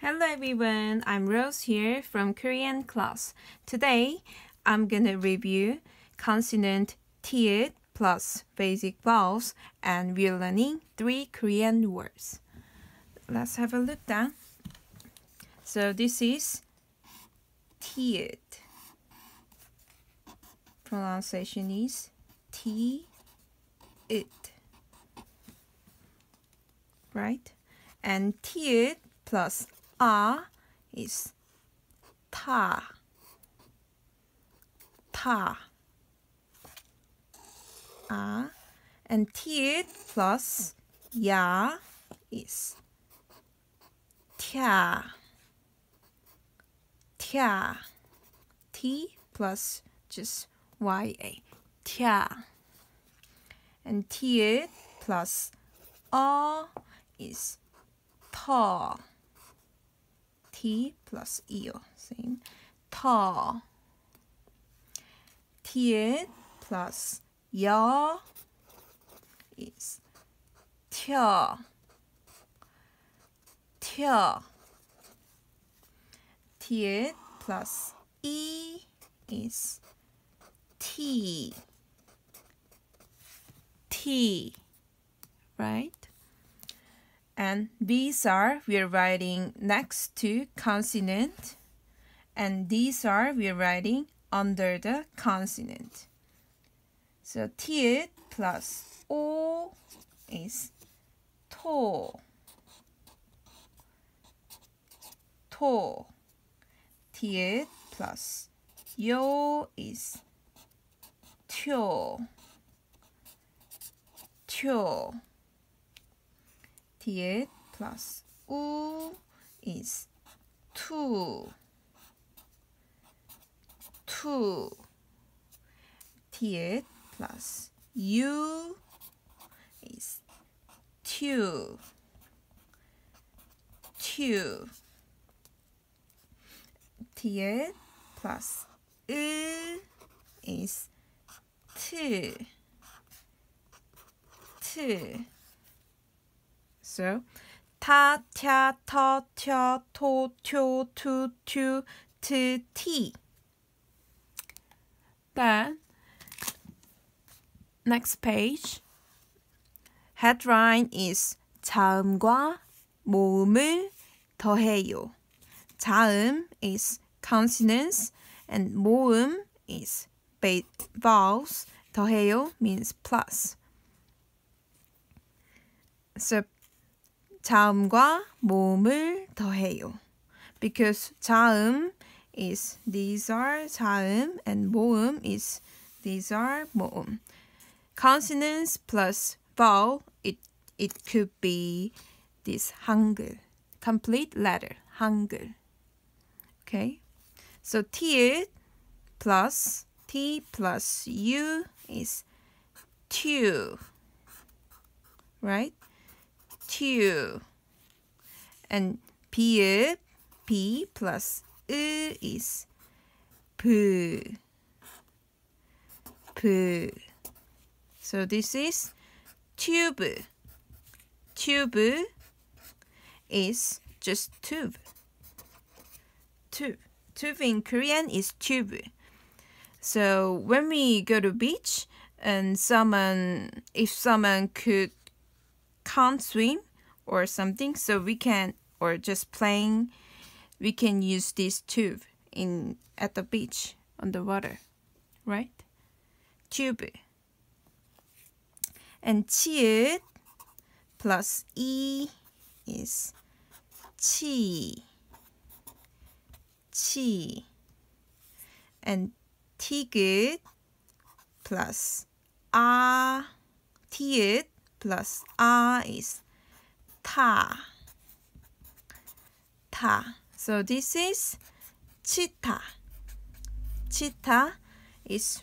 Hello everyone, I'm Rose here from Korean class. Today, I'm gonna review consonant T plus basic vowels and we're learning 3 Korean words. Let's have a look down. So this is T. Pronunciation is T it. Right? And T plus is ta. And T plus ya is tia. T plus just ya, tia. And T plus is ta. T plus eo, same. Ta. T plus ya is tia. T plus e is t. Right? And these are we're writing next to consonant, and these are we're writing under the consonant. So T plus O is to. T plus yo is tyo. T plus u is tu. T plus u is tu. T plus is t. So ta, tia, ta, tia, to, tyo, tu, tu, ti. Then next page. Headline is 자음과 모음을 더해요. 자음 is consonants and 모음 is vowels. 더해요 means plus. So 자음과 모음을 더해요. Because 자음 is these are 자음 and 모음 is these are 모음. Consonants plus vowel, it could be this 한글, complete letter, 한글. Okay? So T plus U is tu. Right? Tu. And P plus U is pu. So this is tube. Tube is just tube. Tube in Korean is tube. So when we go to beach and if someone can't swim or something, so we can, or just playing, we can use this tube at the beach on the water, right? Tube. And 치읓 plus e is 치. And 티귿 plus 티읕 plus is 타. So this is 치타. 치타 is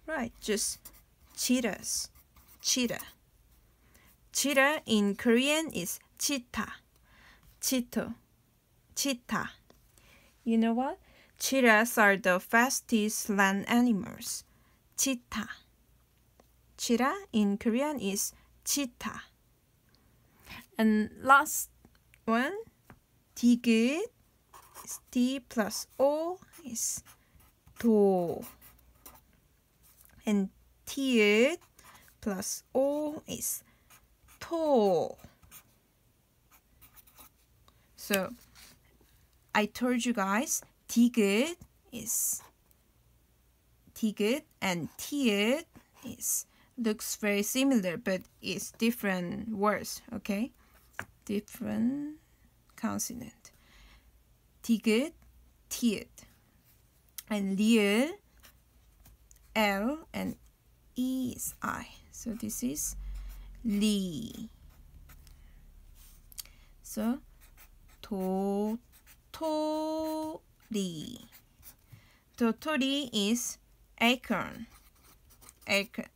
right, just cheetahs. Cheetah in Korean is cheetah. Cheetah. You know what? Cheetahs are the fastest land animals. Cheetah in Korean is cheetah. And last one, 디귿 is D plus O is 도. And 티읕 plus O is 토. So I told you guys 디귿 and 티읕 is looks very similar, but it's different words, okay? Different consonant. 디귿, 티읕. And 리을, L and E is I. So this is 리. So 도토리. 도토리 is acorn. Acorn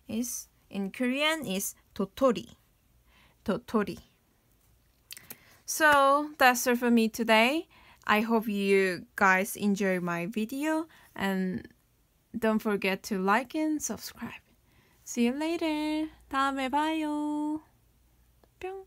is in Korean is 도토리. 도토리. So that's all for me today. I hope you guys enjoy my video and don't forget to like and subscribe. See you later. 다음에 봐요. 뿅.